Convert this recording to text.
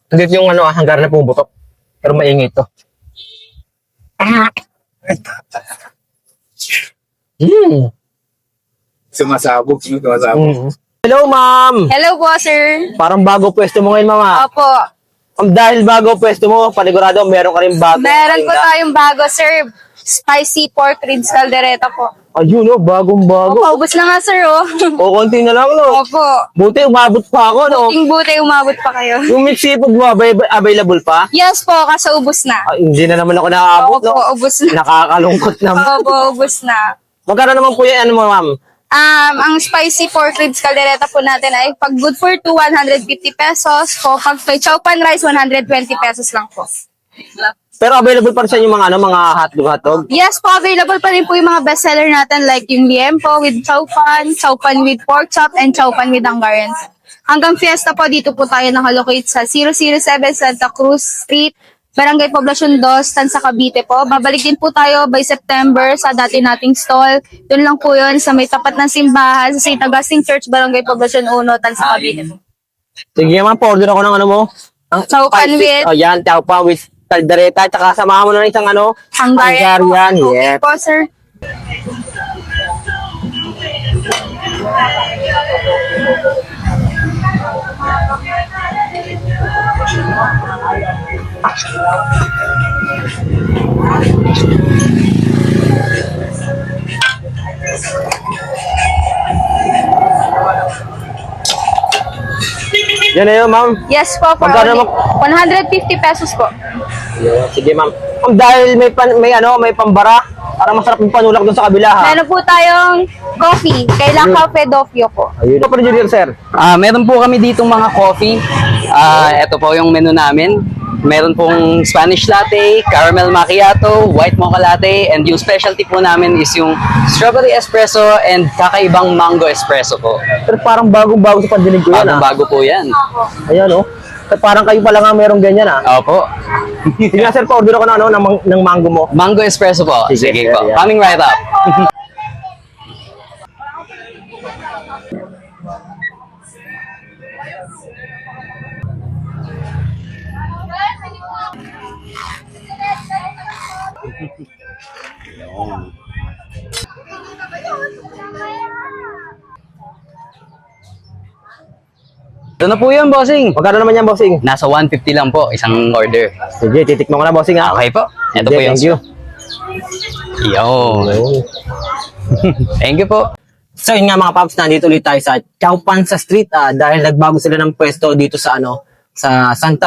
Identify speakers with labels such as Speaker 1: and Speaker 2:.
Speaker 1: Hindi yung ano, hanggaran na pumuputok. Pero maingay to.
Speaker 2: Sumasabog.
Speaker 1: Hello, ma'am.
Speaker 3: Hello po, sir.
Speaker 1: Parang bago pwesto mo ngayon, mama.
Speaker 3: Opo.
Speaker 1: Dahil bago pwesto mo, panigurado, meron ka rin bago.
Speaker 3: Meron po tayong bago, sir. Spicy pork ribs caldereta po.
Speaker 1: Ayun, oh, bagong-bago.
Speaker 3: Opo, ubos na nga, sir, oh.
Speaker 1: O, konti na lang, no?
Speaker 3: Opo.
Speaker 1: Buti, umabot pa ako, no?
Speaker 3: Ting buti, umabot pa kayo.
Speaker 1: Yung mixed seafood mo, available pa?
Speaker 3: Yes po, kaso ubos na.
Speaker 1: Hindi na naman ako nakaabot,
Speaker 3: Opo,
Speaker 1: no?
Speaker 3: ubos na.
Speaker 1: Nakakalungkot naman.
Speaker 3: Opo, ubos na.
Speaker 1: Magkano naman po yan, ano mo, ma'am?
Speaker 3: Ang spicy pork ribs caldereta po natin ay pag good for 150 pesos po. Pag may chow pan rice, 120 pesos lang po.
Speaker 1: Pero available pa rin sa inyo mga, ano, mga hotdog.
Speaker 3: Yes po, available pa rin po yung mga bestseller natin like yung liempo with chow pan with pork chop, and chow pan with anggaran. Hanggang fiesta po, dito po tayo nakalocate sa 007 Santa Cruz Street, Barangay Poblacion 2, Tansa Cavite po. Babalik din po tayo by September sa dati nating stall. Doon lang po yun sa may tapat ng simbahan sa St. Augustine Church, Barangay Poblacion 1, Tansa Cavite po.
Speaker 1: Sige, ma'am, pa-order ako ng ano mo. Ang
Speaker 3: Chow pan with
Speaker 1: oh, yan, chow pan with caldereta. Tsaka samahan mo na ng isang ano,
Speaker 3: Hungarian.
Speaker 1: Yes.
Speaker 3: Okay po, sir.
Speaker 1: Yan na yun, ma'am.
Speaker 3: Yes po, for
Speaker 1: Magkano
Speaker 3: only 150 pesos po.
Speaker 1: Yeah, sige, ma'am. Ma'am, dahil may pambara, para masarap yung panulak doon sa kabila, ha?
Speaker 3: Meron po tayong coffee. Kailang Cafe Dofio po.
Speaker 1: Ayun. Ito pa rin, sir.
Speaker 4: Meron po kami ditong mga coffee. Ito po yung menu namin. Meron pong Spanish latte, caramel macchiato, white mocha latte, and yung specialty po namin is yung strawberry espresso and kakaibang mango espresso po.
Speaker 1: Pero parang bagong-bago sa pandinig ko yan, ha?
Speaker 4: Bago po yan.
Speaker 1: Ayan, oh. Parang kayo pala nga merong ganyan, ha?
Speaker 4: Opo.
Speaker 1: Sige nga, sir, pa-order ako ng, ano, ng mango mo.
Speaker 4: Mango espresso po.
Speaker 1: Sige,
Speaker 4: Sige
Speaker 1: sir,
Speaker 4: po.
Speaker 1: yeah.
Speaker 4: Coming right up. Ito na po yun, bossing.
Speaker 1: Magkano naman yan, bossing?
Speaker 4: Nasa 150 lang po, isang order.
Speaker 1: Sige, titikman ko na, bossing, ha?
Speaker 4: Okay po. Ito
Speaker 1: Sige,
Speaker 4: po yung...
Speaker 1: thank you.
Speaker 4: Yo. Thank you po.
Speaker 1: So yun nga mga paps, nandito ulit tayo sa Chow Pan sa street dahil nagbago sila ng pwesto dito sa ano sa Santa